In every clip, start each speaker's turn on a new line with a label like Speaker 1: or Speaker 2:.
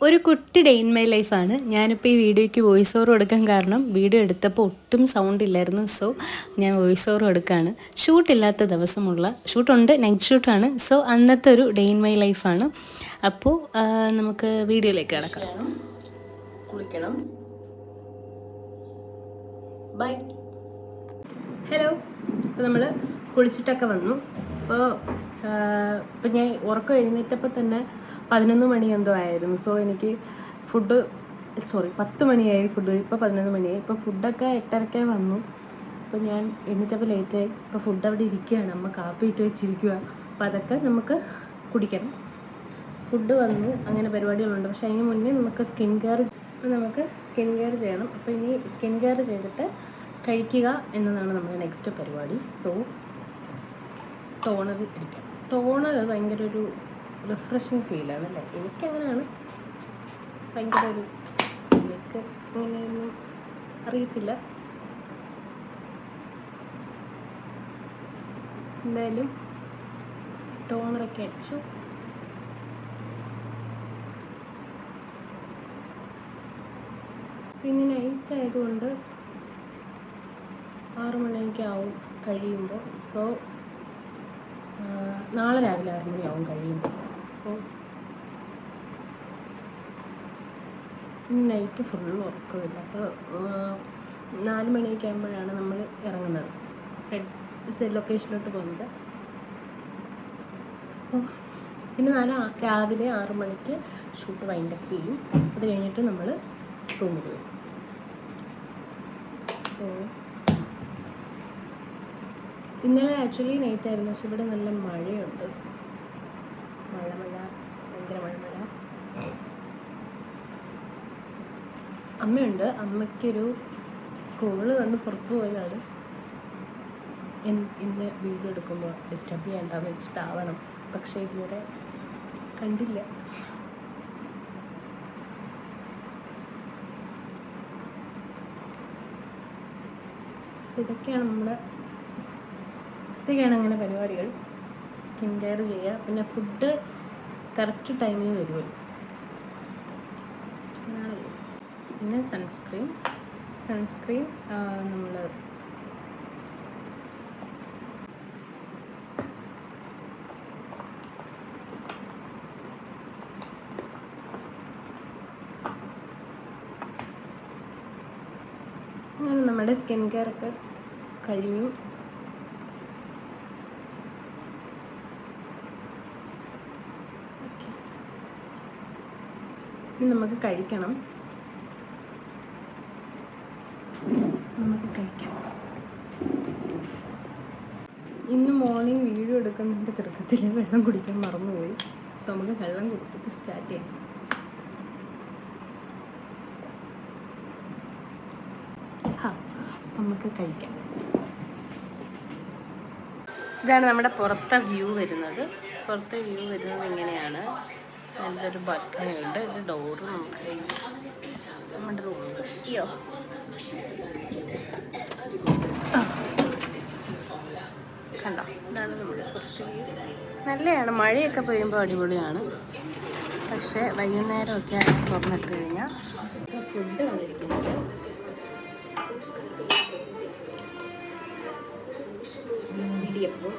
Speaker 1: ഒരു കുട്ടി day in my ലൈഫാണ്. ഞാനിപ്പോൾ ഈ വീഡിയോയ്ക്ക് വോയിസ് ഓവർ കൊടുക്കാൻ കാരണം വീഡിയോ എടുത്തപ്പോൾ ഒട്ടും സൗണ്ട് ഇല്ലായിരുന്നു. സോ ഞാൻ വോയിസ് ഓവർ കൊടുക്കുകയാണ്. ഷൂട്ടില്ലാത്ത ദിവസമുള്ള ഷൂട്ടുണ്ട്, നൈറ്റ് ഷൂട്ടാണ്. സോ അന്നത്തെ ഒരു ഡേ ഇൻ മൈ ലൈഫാണ്. അപ്പോൾ നമുക്ക് വീഡിയോയിലേക്ക് കിടക്കാം. കുളിക്കണം. ബൈ. ഹലോ. അപ്പോൾ നമ്മൾ കുളിച്ചിട്ടൊക്കെ വന്നു. ഇപ്പം ഞാൻ ഉറക്കം എഴുന്നേറ്റപ്പോൾ തന്നെ 11 മണി എന്തോ ആയിരുന്നു. സോ എനിക്ക് 10 മണിയായി ഫുഡ്. ഇപ്പോൾ 11 മണിയായി. ഇപ്പോൾ ഫുഡൊക്കെ 8:30 വന്നു. അപ്പോൾ ഞാൻ എഴുന്നേറ്റപ്പോൾ ലേറ്റായി. ഇപ്പോൾ ഫുഡ് അവിടെ ഇരിക്കുകയാണ്. അമ്മ കാപ്പി ഇട്ട് വെച്ചിരിക്കുക. അപ്പോൾ അതൊക്കെ നമുക്ക് കുടിക്കണം. ഫുഡ് വന്നു, അങ്ങനെ പരിപാടികളുണ്ട്. പക്ഷേ അതിന് മുന്നേ നമുക്ക് സ്കിൻ കെയർ ചെയ്യണം. അപ്പോൾ ഇനി സ്കിൻ കെയർ ചെയ്തിട്ട് കഴിക്കുക എന്നതാണ് നമ്മുടെ നെക്സ്റ്റ് പരിപാടി. സോ ടോണർ അടിക്കാം. ടോണർ ഭയങ്കര ഒരു റിഫ്രഷിങ് ഫീലാണ് അല്ലേ? എനിക്കങ്ങനെയാണ്. ഭയങ്കര എനിക്ക് അങ്ങനെയൊന്നും അറിയത്തില്ല. എന്തായാലും ടോണറൊക്കെ അടിച്ചു. പിന്നെ നൈറ്റ് ആയതുകൊണ്ട് 6 മണിയൊക്കെ ആവും കഴിയുമ്പോൾ. സോ നാളെ രാവിലെ 6 മണിയാവും കഴിയുമ്പോൾ. അപ്പോൾ നൈറ്റ് ഫുൾ ഉറക്കമില്ല. അപ്പോൾ 4 മണിയൊക്കെ ആകുമ്പോഴാണ് നമ്മൾ ഇറങ്ങുന്നത്, ലൊക്കേഷനിലോട്ട് പോകുന്നത്. അപ്പോൾ പിന്നെ രാവിലെ 6 മണിക്ക് ഷൂട്ട് വൈൻഡപ്പ് ചെയ്യും. അത് കഴിഞ്ഞിട്ട് നമ്മൾ റൂമിൽ വരും. അപ്പോൾ ഇന്നലെ ആക്ച്വലി നൈറ്റ് ആയിരുന്നു. പക്ഷെ ഇവിടെ നല്ല മഴയുണ്ട്. ഭയങ്കര മഴ. അമ്മയുണ്ട്. അമ്മയ്ക്കൊരു കോള് വന്ന് പുറത്തു പോയതാണ്. ഇന്ന് വീഡിയോ എടുക്കുമ്പോൾ ഡിസ്റ്റർബ് ചെയ്യണ്ടെന്ന് വെച്ചിട്ടാവണം. പക്ഷേ ഇതുവരെ കണ്ടില്ല. ഇതൊക്കെയാണ് അങ്ങനെ പരിപാടികൾ. സ്കിൻ കെയർ ചെയ്യുക. പിന്നെ ഫുഡ് കറക്റ്റ് ടൈമിന് വരുമല്ലോ. പിന്നെ സൺസ്ക്രീൻ നമ്മൾ അങ്ങനെ നമ്മുടെ സ്കിൻ കെയർ ഒക്കെ കഴിഞ്ഞു. ഇനി നമുക്ക് കഴിക്കണം. ഇന്ന് മോർണിംഗ് വീഡിയോ എടുക്കുന്നതിൻ്റെ തിരക്കത്തിൽ വെള്ളം കുടിക്കാൻ മറന്നുപോയി. സോ നമുക്ക് വെള്ളം കുടിച്ചിട്ട് സ്റ്റാർട്ട് ചെയ്യാം. നമുക്ക് കഴിക്കാം. ഇതാണ് നമ്മുടെ പുറത്തെ വ്യൂ വരുന്നത്. ഇങ്ങനെയാണ്. നല്ലൊരു ബാൽക്കണിയുണ്ട്. ഒരു ഡോറ് നമുക്ക് നമ്മുടെ റൂമുണ്ട്. കണ്ടോ? ഇതാണ് നമ്മുടെ കുറച്ച് വ്യൂ. നല്ലതാണ്. മഴയൊക്കെ പെയ്യുമ്പോൾ അടിപൊളിയാണ്. പക്ഷേ വൈകുന്നേരമൊക്കെ തുറന്നിട്ട് കഴിഞ്ഞാൽ ഫുഡ് വന്നിരിക്കുന്നത് ഇടിയപ്പം,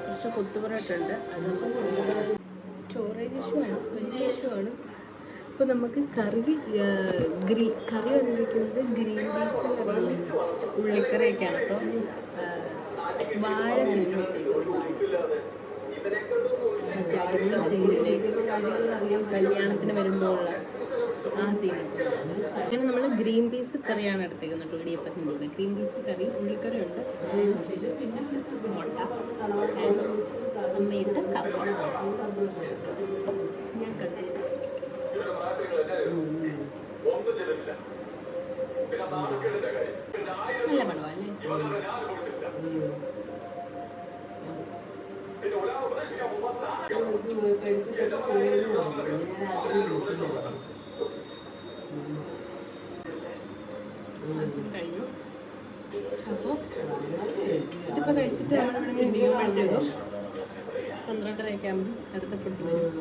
Speaker 1: കുറച്ച് കൊത്തുപൊറോട്ട ഉണ്ട്. അത് സ്റ്റോറേജ് ഇഷ്യൂ ആണ്, വലിയ ഇഷ്യൂ ആണ്. അപ്പോൾ നമുക്ക് കറി വന്നിരിക്കുന്നത് ഗ്രീൻ പീസ് കറി, ഉള്ളിക്കറിയൊക്കെയാണ്. അപ്പോൾ വാഴ കല്യാണത്തിന് വരുമ്പോഴുള്ള ആ സീൻ. അങ്ങനെ നമ്മൾ ഗ്രീൻ പീസ് കറിയാണ് എടുത്തേക്കുന്നത്. ഇടിയപ്പത്തിൻ്റെ കൂടെ ഗ്രീൻ പീസ് കറി, ഉള്ളിക്കറി ഉണ്ട്, പിന്നെ മുട്ട, അമ്മയിട്ട് കപ്പ. ഞാൻ കണ്ടു. നല്ല മണമല്ലേ? ക്ലാസ് കഴിഞ്ഞു. അപ്പോൾ ഇതിപ്പോൾ കഴിച്ചിട്ട് നമ്മളിവിടെ ഇരിക്കുമ്പോഴത്തേക്കും 12:30 ആകുമ്പോൾ അടുത്ത ഫുഡ് വരും.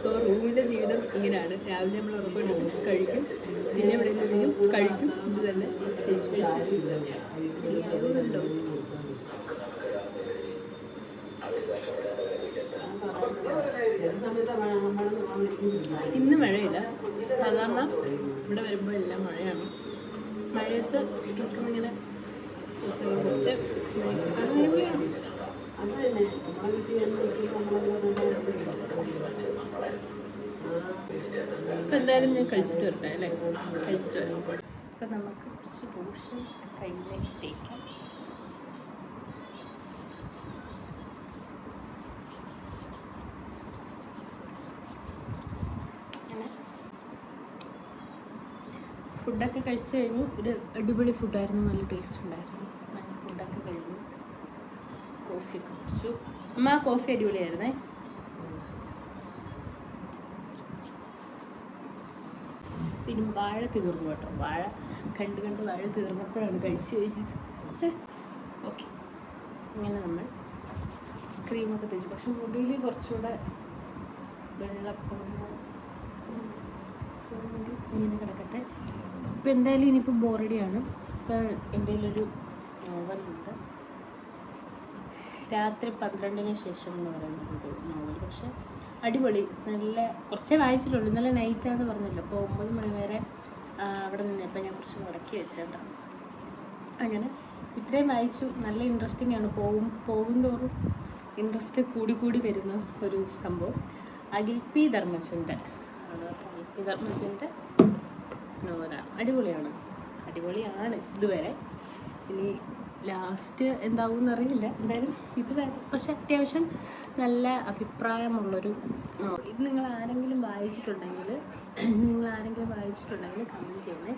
Speaker 1: സോ റൂമിലെ ജീവിതം ഇങ്ങനെയാണ്. രാവിലെ നമ്മൾ ഉറപ്പിട്ട് കഴിക്കും, പിന്നെ ഇവിടെ ഇരിക്കും, കഴിക്കും, ഇത് തന്നെ ആകുന്നുണ്ടോ. ഇന്ന് മഴയില്ല. സാധാരണ ഇവിടെ വരുമ്പോൾ എല്ലാം മഴയാണ്. മഴയത്ത് ഇങ്ങനെ കുറച്ച് അപ്പം എന്തായാലും ഞാൻ കഴിച്ചിട്ട് വരട്ടെ അല്ലേ, കഴിച്ചിട്ട് വരാം. അപ്പം നമുക്ക് കുറച്ച് ലോഷൻ കയ്യിലേക്ക് തേക്കാം. ഫുഡൊക്കെ കഴിച്ച് കഴിഞ്ഞു. ഒരു അടിപൊളി ഫുഡായിരുന്നു, നല്ല ടേസ്റ്റ് ഉണ്ടായിരുന്നു. ഫുഡൊക്കെ കഴിഞ്ഞു, കോഫി കുടിച്ചു. അമ്മ കോഫി അടിപൊളിയായിരുന്നേ. സിനിമ വാഴ തീർന്നു കേട്ടോ. വാഴ കണ്ട് വാഴ തീർന്നപ്പോഴാണ് കഴിച്ചു കഴിഞ്ഞത്. ഓക്കെ, ഇങ്ങനെ നമ്മൾ ക്രീമൊക്കെ തേച്ചു. പക്ഷെ മുടിയിൽ കുറച്ചുകൂടെ വെള്ളം ഇങ്ങനെ കിടക്കട്ടെ. ഇപ്പം എന്തായാലും ഇനിയിപ്പോൾ ബോറടിയാണ്. ഇപ്പം എന്തെങ്കിലും ഒരു നോവലുണ്ട്, രാത്രി 12-ന് ശേഷം എന്ന് പറയുന്നൊരു നോവൽ. പക്ഷെ അടിപൊളി, നല്ല കുറച്ചേ വായിച്ചിട്ടുള്ളൂ. ഇന്നലെ നൈറ്റാന്ന് പറഞ്ഞല്ലോ. അപ്പോൾ 9 മണി വരെ അവിടെ നിന്നപ്പോൾ ഞാൻ കുറച്ച് മുടക്കി വെച്ചേട്ടോ. അങ്ങനെ ഇത്രയും വായിച്ചു. നല്ല ഇൻട്രസ്റ്റിംഗ് ആണ്. പോകും തോറും ഇൻട്രസ്റ്റ് കൂടി വരുന്ന ഒരു സംഭവം. അഖിൽ പി ധർമ്മജൻ്റെ നോവലാണ്. അടിപൊളിയാണ് ഇതുവരെ. ഇനി ലാസ്റ്റ് എന്താവും എന്നറിയില്ല. എന്തായാലും ഇതുവരെ പക്ഷെ അത്യാവശ്യം നല്ല അഭിപ്രായമുള്ളൊരു ഇത് നിങ്ങൾ ആരെങ്കിലും വായിച്ചിട്ടുണ്ടെങ്കിൽ കമൻറ്റ് ചെയ്യണേ.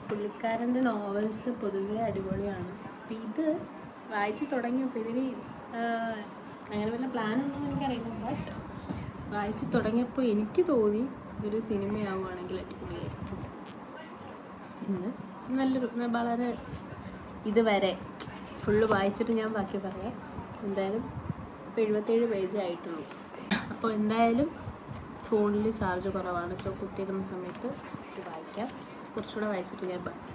Speaker 1: പുള്ളിക്കാരൻ്റെ നോവൽസ് പൊതുവേ അടിപൊളിയാണ്. അപ്പം ഇത് വായിച്ച് തുടങ്ങിയപ്പോൾ ഇതിന് അങ്ങനെ വല്ല പ്ലാനൊന്നും എനിക്കറിയില്ല. ബട്ട് വായിച്ച് തുടങ്ങിയപ്പോൾ എനിക്ക് തോന്നി ഒരു സിനിമയാവുകയാണെങ്കിൽ അടിപൊളിയായിരിക്കും എന്ന്. നല്ലൊരു വളരെ ഇതുവരെ ഫുള്ള് വായിച്ചിട്ട് ഞാൻ ബാക്കി പറയാം. എന്തായാലും ഇപ്പോൾ 77 പേജേ ആയിട്ടുള്ളൂ. അപ്പോൾ എന്തായാലും ഫോണിൽ ചാർജ് കുറവാണ്. സോ കുത്തിയിരുന്ന സമയത്ത് ഇത് വായിക്കാം. കുറച്ചുകൂടെ വായിച്ചിട്ട് ഞാൻ ബാക്കി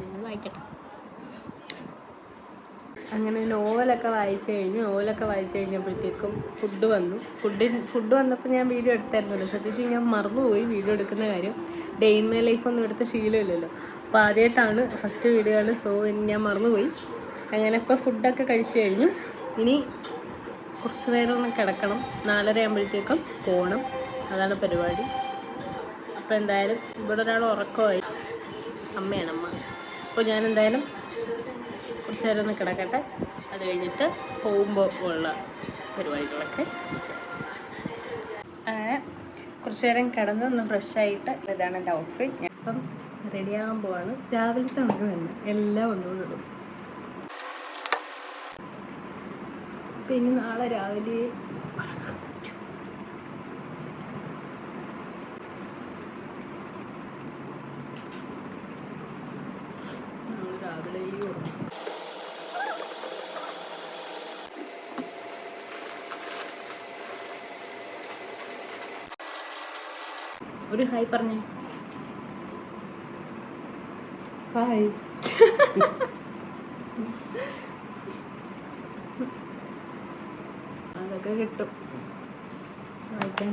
Speaker 1: നിങ്ങൾ വായിക്കട്ടെ. അങ്ങനെ നോവലൊക്കെ വായിച്ചു കഴിഞ്ഞപ്പോഴത്തേക്കും ഫുഡ് വന്നു. ഫുഡ് വന്നപ്പോൾ ഞാൻ വീഡിയോ എടുത്തായിരുന്നല്ലോ. സത്യത്തിൽ ഞാൻ മറന്നുപോയി വീഡിയോ എടുക്കുന്ന കാര്യം. ഡേ ഇൻ മൈ ലൈഫ് ഒന്നും എടുത്ത ശീലമില്ലല്ലോ. അപ്പോൾ ആദ്യമായിട്ടാണ് ഫസ്റ്റ് വീഡിയോ ആണ്. സോ ഞാൻ മറന്നുപോയി. അങ്ങനെ ഇപ്പോൾ ഫുഡൊക്കെ കഴിച്ചു കഴിഞ്ഞു. ഇനി കുറച്ച് നേരം ഒന്ന് കിടക്കണം. 4:30 ആകുമ്പോഴത്തേക്കും പോകണം. അതാണ് പരിപാടി. അപ്പോൾ എന്തായാലും ഇവിടെ ഒരാൾ ഉറക്കമായി, അമ്മയാണ് അമ്മ. അപ്പോൾ ഞാൻ എന്തായാലും കുറച്ച് നേരം ഒന്ന് കിടക്കട്ടെ. അത് കഴിഞ്ഞിട്ട് പോകുമ്പോൾ ഉള്ള പരിപാടികളൊക്കെ അങ്ങനെ കുറച്ച് നേരം കിടന്ന് ഒന്ന് ഫ്രഷായിട്ട് ഇതാണ് എൻ്റെ ഔട്ട്ഫിറ്റ്. ഞാൻ ഇപ്പം റെഡിയാകാൻ പോവാണ്. രാവിലത്തെ നമുക്ക് തന്നെ എല്ലാം ഒന്നുകൊണ്ടിടും. അപ്പം ഇനി നാളെ രാവിലെ ഒരു ഹായ് പറഞ്ഞേ. ഹായ്. അതൊക്കെ കിട്ടും, വായിക്കാൻ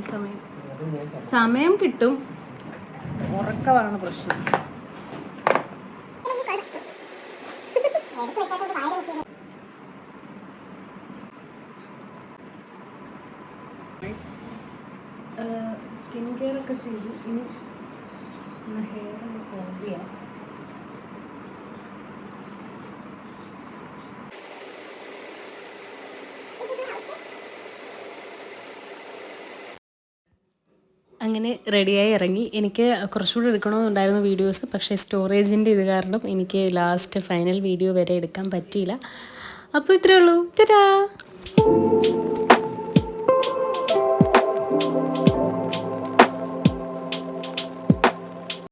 Speaker 1: സമയം കിട്ടും. ഉറക്കമാണ് പ്രശ്നം. സ്കിൻ കെയർ ഒക്കെ ചെയ്തു. ഇനി ഹെയർ ഒന്ന് കോംബ് ചെയ്യാം. അങ്ങനെ റെഡിയായി ഇറങ്ങി. എനിക്ക് കുറച്ചുകൂടി എടുക്കണമെന്നുണ്ടായിരുന്നു വീഡിയോസ്. പക്ഷേ സ്റ്റോറേജിൻ്റെ ഇത് കാരണം എനിക്ക് ലാസ്റ്റ് ഫൈനൽ വീഡിയോ വരെ എടുക്കാൻ പറ്റിയില്ല. അപ്പോൾ ഇത്രയേ ഉള്ളൂ. ടാറ്റാ.